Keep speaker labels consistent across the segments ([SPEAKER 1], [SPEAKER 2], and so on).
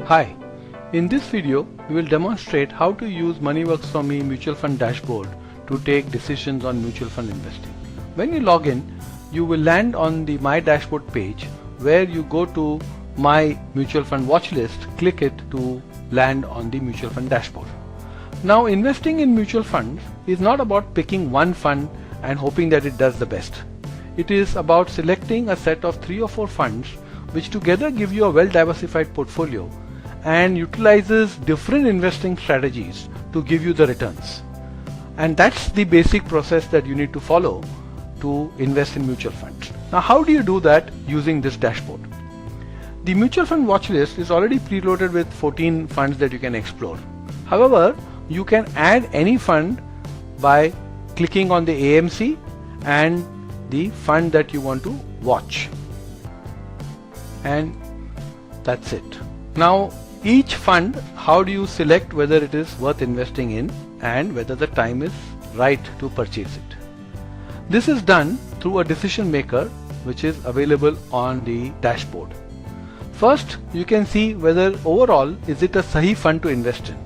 [SPEAKER 1] Hi, in this video we will demonstrate how to use Moneyworks4me mutual fund dashboard to take decisions on mutual fund investing. When you log in, you will land on the My Dashboard page where you go to My Mutual Fund Watch List, click it to land on the mutual fund dashboard. Now, investing in mutual funds is not about picking one fund and hoping that it does the best. It is about selecting a set of 3 or 4 funds which together give you a well-diversified portfolio and utilizes different investing strategies to give you the returns. And that's the basic process that you need to follow to invest in mutual funds. Now, how do you do that using this dashboard? The mutual fund watch list is already preloaded with 14 funds that you can explore. However, you can add any fund by clicking on the AMC and the fund that you want to watch. And that's it. Now, each fund, how do you select whether it is worth investing in and whether the time is right to purchase it? This is done through a decision maker which is available on the dashboard. First, you can see whether overall is it a Sahi fund to invest in.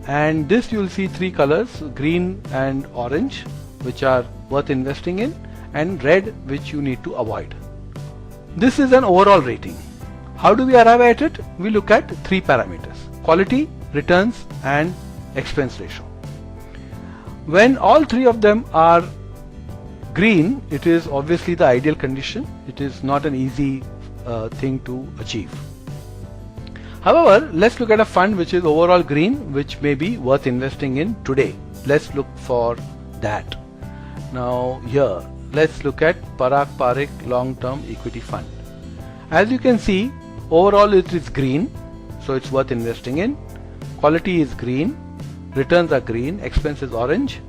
[SPEAKER 1] And this you will see 3 colors, green and orange, which are worth investing in, and red, which you need to avoid. This is an overall rating. How do we arrive at it? We look at 3 parameters: quality, returns, and expense ratio. When all 3 of them are green, it is obviously the ideal condition. It is not an easy thing to achieve. However, let's look at a fund which is overall green, which may be worth investing in today. Let's look for that. Now here, let's look at Parag Parikh Long-Term Equity Fund. As you can see, overall it is green, so it's worth investing in. Quality is green, returns are green, expense is orange.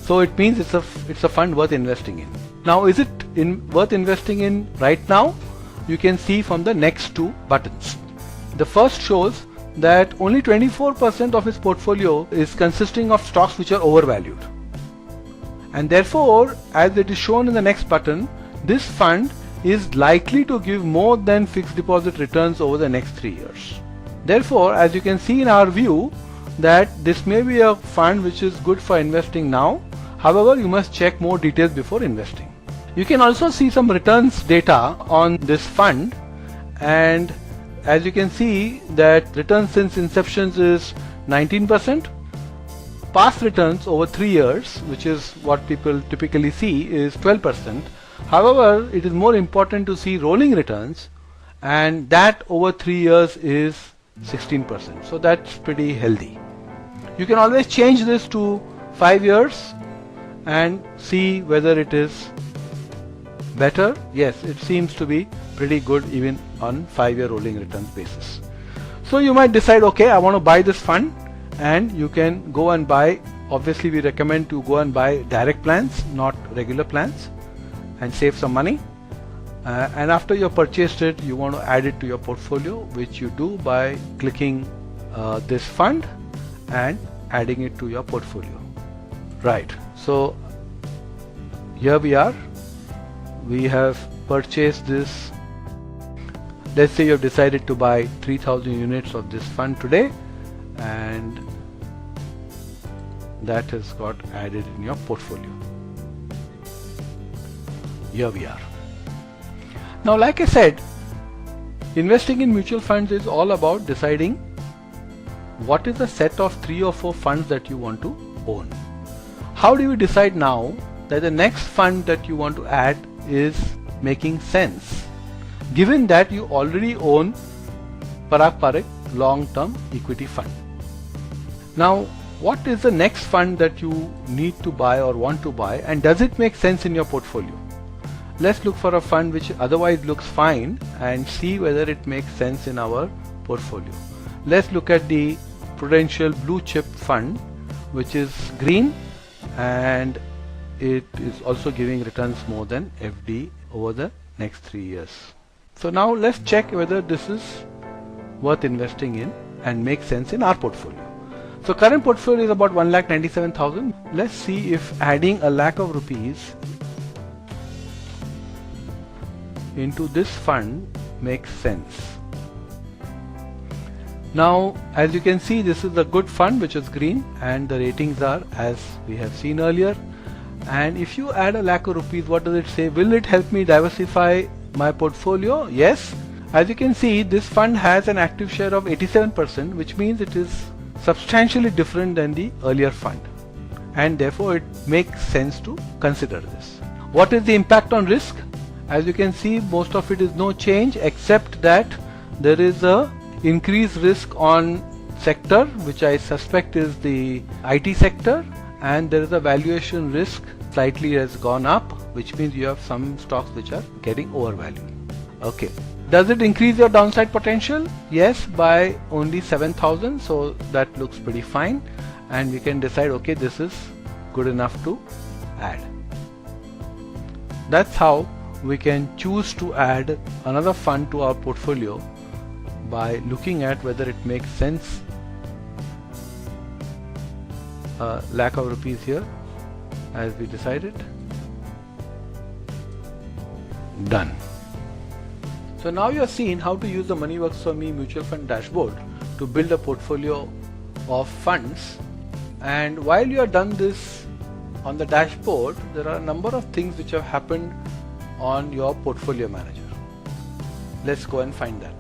[SPEAKER 1] So it means it's a fund worth investing in. Now, is it worth investing in right now? You can see from the next 2 buttons. The first shows that only 24% of his portfolio is consisting of stocks which are overvalued. And therefore, as it is shown in the next button, this fund is likely to give more than fixed deposit returns over the next 3 years. Therefore, as you can see in our view, that this may be a fund which is good for investing now. However, you must check more details before investing. You can also see some returns data on this fund, and as you can see that returns since inception is 19%. Past returns over 3 years, which is what people typically see, is 12%. However, it is more important to see rolling returns, and that over 3 years is 16%. So that's pretty healthy. You can always change this to 5 years and see whether it is better. Yes, it seems to be pretty good even on 5-year rolling returns basis. So you might decide, okay, I want to buy this fund, and you can go and buy. Obviously, we recommend to go and buy direct plans, not regular plans, and save some money. And after you have purchased it, you want to add it to your portfolio, which you do by clicking this fund and adding it to your portfolio. Right. So here we are. We have purchased this. Let's say you have decided to buy 3,000 units of this fund today, and that has got added in your portfolio. Here we are. Now, like I said, investing in mutual funds is all about deciding what is the set of 3 or 4 funds that you want to own. How do you decide now that the next fund that you want to add is making sense, given that you already own Parag Parikh Long-Term Equity Fund? Now, what is the next fund that you need to buy or want to buy, and does it make sense in your portfolio? Let's look for a fund which otherwise looks fine and see whether it makes sense in our portfolio. Let's look at the Prudential Blue Chip Fund, which is green, and it is also giving returns more than FD over the next 3 years. So now let's check whether this is worth investing in and makes sense in our portfolio. So current portfolio is about 1,97,000. Let's see if adding a lakh of rupees into this fund makes sense. Now, as you can see, this is a good fund which is green, and the ratings are as we have seen earlier. And if you add ₹1 lakh, what does it say? Will it help me diversify my portfolio? Yes. As you can see, this fund has an active share of 87%, which means it is substantially different than the earlier fund, and therefore it makes sense to consider this. What is the impact on risk? As you can see, most of it is no change, except that there is a increased risk on sector, which I suspect is the IT sector, and there is a valuation risk slightly has gone up, which means you have some stocks which are getting overvalued. Okay. Does it increase your downside potential? Yes, by only 7,000, so that looks pretty fine, and we can decide, okay, this is good enough to add. That's how we can choose to add another fund to our portfolio by looking at whether it makes sense. ₹1 lakh here, as we decided. Done. So now you have seen how to use the Moneyworks4me mutual fund dashboard to build a portfolio of funds. And while you have done this on the dashboard, there are a number of things which have happened on your portfolio manager. Let's go and find that.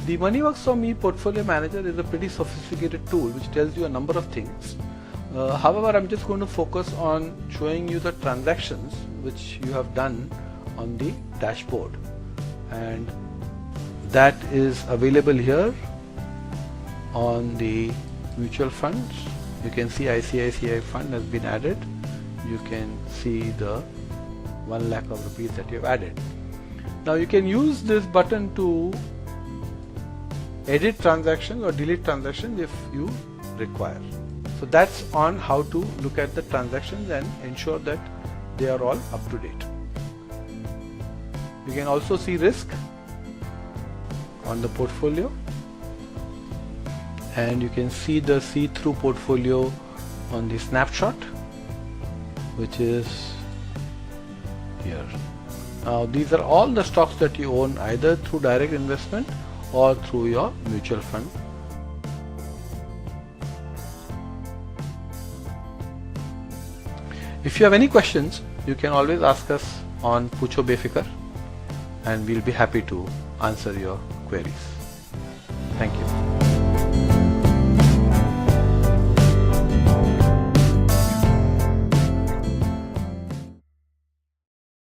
[SPEAKER 1] The Moneyworks4me portfolio manager is a pretty sophisticated tool which tells you a number of things. However, I'm just going to focus on showing you the transactions which you have done on the dashboard, and that is available here on the mutual funds. You can see ICICI fund has been added. You can see the ₹1 lakh that you have added. Now you can use this button to edit transactions or delete transactions if you require. So that's on how to look at the transactions and ensure that they are all up to date. You can also see risk on the portfolio, and you can see the see-through portfolio on the snapshot, which is here. Now these are all the stocks that you own either through direct investment or through your mutual fund. If you have any questions, you can always ask us on Pucho Befikar, and we'll be happy to answer your queries. Thank you.